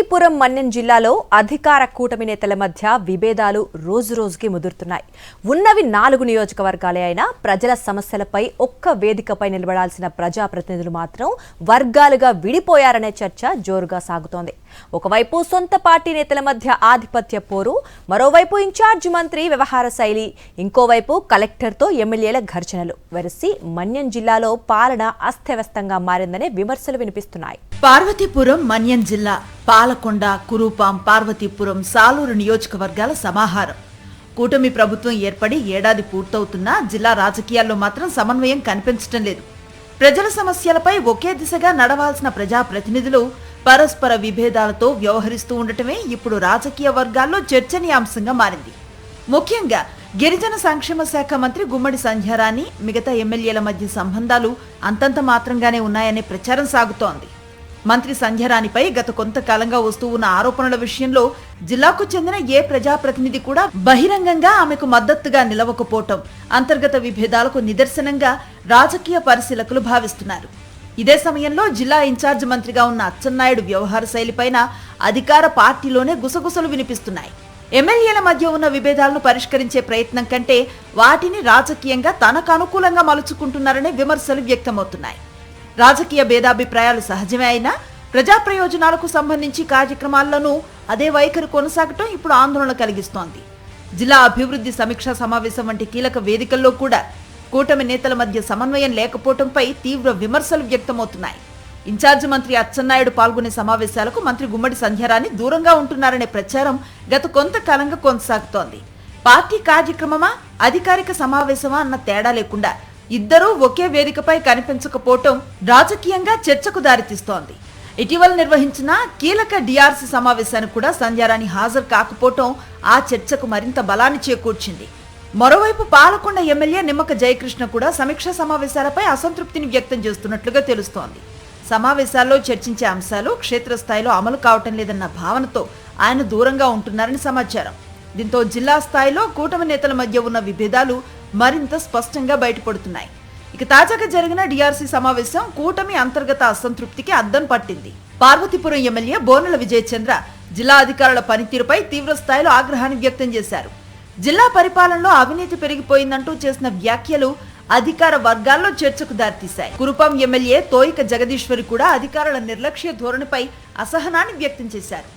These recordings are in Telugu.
పార్వతీపురం మన్యం జిల్లాలో అధికార కూటమి నేతల మధ్య విభేదాలు రోజురోజుకి ముదురుతున్నాయి. ఉన్నవి 4 నియోజకవర్గాలే అయినా ప్రజల సమస్యలపై ఒక్క వేదికపై నిలబడాల్సిన ప్రజాప్రతినిధులు మాత్రం వర్గాలుగా విడిపోయారనే చర్చ జోరుగా సాగుతోంది. ఒకవైపు సొంత పార్టీ నేతల మధ్య ఆధిపత్య పోరు, మరోవైపు ఇన్ఛార్జ్ మంత్రి వ్యవహార శైలి, ఇంకోవైపు కలెక్టర్తో ఎమ్మెల్యేల ఘర్షణలు వెరసి మన్యం జిల్లాలో పాలన అస్తవ్యస్తంగా మారిందనే విమర్శలు వినిపిస్తున్నాయి. పార్వతీపురం మన్యం జిల్లా పాలకొండ, కురుపాం, పార్వతీపురం, సాలూరు నియోజకవర్గాల సమాహారం. కూటమి ప్రభుత్వం ఏర్పడి ఏడాది పూర్తవుతున్నా జిల్లా రాజకీయాల్లో మాత్రం సమన్వయం కనిపించడం లేదు. ప్రజల సమస్యలపై ఒకే దిశగా నడవాల్సిన ప్రజాప్రతినిధులు పరస్పర విభేదాలతో వ్యవహరిస్తూ ఉండటమే ఇప్పుడు రాజకీయ వర్గాల్లో చర్చనీయాంశంగా మారింది. ముఖ్యంగా గిరిజన సంక్షేమ శాఖ మంత్రి గుమ్మడి సంధ్యారాణి, మిగతా ఎమ్మెల్యేల మధ్య సంబంధాలు అంతంత మాత్రంగానే ఉన్నాయనే ప్రచారం సాగుతోంది. మంత్రి సంధ్యారాణిపై గత కొంతకాలంగా వస్తూ ఉన్న ఆరోపణల విషయంలో జిల్లాకు చెందిన ఏ ప్రజాప్రతినిధి కూడా బహిరంగంగా ఆమెకు మద్దతుగా నిలవకపోవటం అంతర్గత విభేదాలకు నిదర్శనంగా రాజకీయ పరిశీలకులు భావిస్తున్నారు. ఇదే సమయంలో జిల్లా ఇన్ఛార్జ్ మంత్రిగా ఉన్న అచ్చెన్నాయుడు వ్యవహార శైలిపైన అధికార పార్టీలోనే గుసగుసలు వినిపిస్తున్నాయి. ఎమ్మెల్యేల మధ్య ఉన్న విభేదాలను పరిష్కరించే ప్రయత్నం కంటే వాటిని రాజకీయంగా తనకు అనుకూలంగా మలుచుకుంటున్నారనే విమర్శలు వ్యక్తమవుతున్నాయి. రాజకీయ భేదాభిప్రాయాలు సహజమే అయినా ప్రజా ప్రయోజనాలకు సంబంధించి కార్యక్రమాల్లోనూ అదే వైఖరి కొనసాగటం ఇప్పుడు ఆందోళన కలిగిస్తోంది. జిల్లా అభివృద్ధి సమీక్షా సమావేశం వంటి కీలక వేదికల్లో కూడా కూటమి నేతల మధ్య సమన్వయం లేకపోవడంపై తీవ్ర విమర్శలు వ్యక్తమవుతున్నాయి. ఇన్ఛార్జ్ మంత్రి అచ్చెన్నాయుడు పాల్గొనే సమావేశాలకు మంత్రి గుమ్మడి సంధ్యారాణి దూరంగా ఉంటున్నారనే ప్రచారం గత కొంతకాలంగా కొనసాగుతోంది. పార్టీ కార్యక్రమమా, అధికారిక సమావేశమా అన్న తేడా లేకుండా ఇద్దరూ ఒకే వేదికపై కనిపించకపోవటం రాజకీయంగా చర్చకు దారితీస్తోంది. ఇటీవల నిర్వహించిన కీలక డిఆర్సీ సమావేశానికి కూడా సంధ్యారాణి హాజరు కాకపోవటం ఆ చర్చకు మరింత బలాన్ని చేకూర్చింది. మరోవైపు పాలకొండ ఎమ్మెల్యే నిమ్మక జయకృష్ణ కూడా సమీక్షా సమావేశాలపై అసంతృప్తిని వ్యక్తం చేస్తున్నట్లుగా తెలుస్తోంది. సమావేశాల్లో చర్చించే అంశాలు క్షేత్రస్థాయిలో అమలు కావటం లేదన్న భావనతో ఆయన దూరంగా ఉంటున్నారని సమాచారం. దీంతో జిల్లా స్థాయిలో కూటమి నేతల మధ్య ఉన్న విభేదాలు మరింత స్పష్టంగా బయటపడుతున్నాయి. ఇక తాజాగా జరిగిన డిఆర్సీ సమావేశం కూటమి అంతర్గత అసంతృప్తికి అద్దం పట్టింది. పార్వతీపురం ఎమ్మెల్యే బోనెల విజయచంద్ర జిల్లా అధికారుల పనితీరుపై తీవ్ర స్థాయిలో ఆగ్రహాన్ని వ్యక్తం చేశారు. జిల్లా పరిపాలనలో అవినీతి పెరిగిపోయిందంటూ చేసిన వ్యాఖ్యలు అధికార వర్గాల్లో చర్చకు దారితీశాయి. కురుపాం ఎమ్మెల్యే తోయిక జగదీశ్వరి కూడా అధికారుల నిర్లక్ష్య ధోరణిపై అసహనాన్ని వ్యక్తం చేశారు.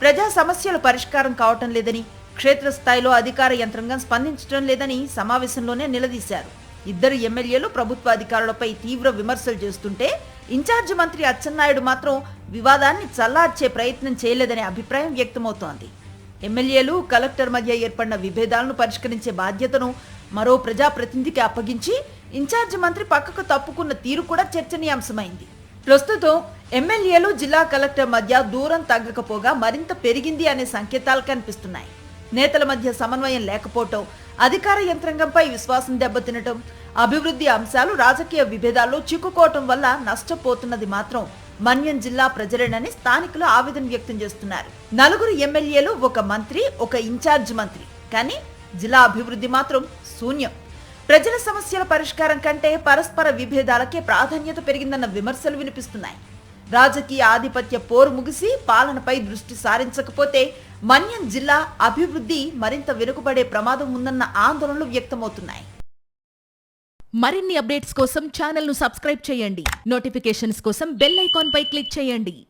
ప్రజా సమస్యలు పరిష్కారం కావటం లేదని, క్షేత్రస్థాయిలో అధికార యంత్రాంగం స్పందించడం లేదని సమావేశంలోనే నిలదీశారు. ఇద్దరు ఎమ్మెల్యేలు ప్రభుత్వ అధికారులపై తీవ్ర విమర్శలు చేస్తుంటే ఇన్ఛార్జ్ మంత్రి అచ్చెన్నాయుడు మాత్రం వివాదాన్ని చల్లార్చే ప్రయత్నం చేయలేదనే అభిప్రాయం వ్యక్తమవుతోంది. ఎమ్మెల్యేలు, కలెక్టర్ మధ్య ఏర్పడిన విభేదాలను పరిష్కరించే బాధ్యతను మరో ప్రజాప్రతినిధికి అప్పగించి ఇన్ఛార్జ్ మంత్రి పక్కకు తప్పుకున్న తీరు కూడా చర్చనీయాంశమైంది. ప్రస్తుతం ఎమ్మెల్యేలు, జిల్లా కలెక్టర్ మధ్య దూరం తగ్గకపోగా మరింత పెరిగింది అనే సంకేతాలు కనిపిస్తున్నాయి. నేతల మధ్య సమన్వయం లేకపోవటం, అధికార యంత్రాంగంపై విశ్వాసం దెబ్బతినటం, అభివృద్ధి అంశాలు రాజకీయ విభేదాల్లో చిక్కుకోవటం వల్ల నష్టపోతున్నది మాత్రం మన్యం జిల్లా ప్రజలేనని స్థానికులు ఆవేదన వ్యక్తం చేస్తున్నారు. 4 ఎమ్మెల్యేలు, 1 మంత్రి, 1 ఇన్ఛార్జ్ మంత్రి, కానీ జిల్లా అభివృద్ధి మాత్రం శూన్యం. ప్రజల సమస్యల పరిష్కారం కంటే పరస్పర విభేదాలకే ప్రాధాన్యత పెరిగిందన్న విమర్శలు వినిపిస్తున్నాయి. రాజకీయ ఆధిపత్య పోరు ముగిసి పాలనపై దృష్టి సారించకపోతే మన్యం జిల్లా అభివృద్ధి మరింత వెనుకబడే ప్రమాదం ఉందన్న ఆందోళనలు వ్యక్తమవుతున్నాయి. మరిన్ని అప్డేట్స్ కోసం ఛానల్ ను సబ్స్క్రైబ్ చేయండి. నోటిఫికేషన్స్ కోసం బెల్ ఐకాన్ పై క్లిక్ చేయండి.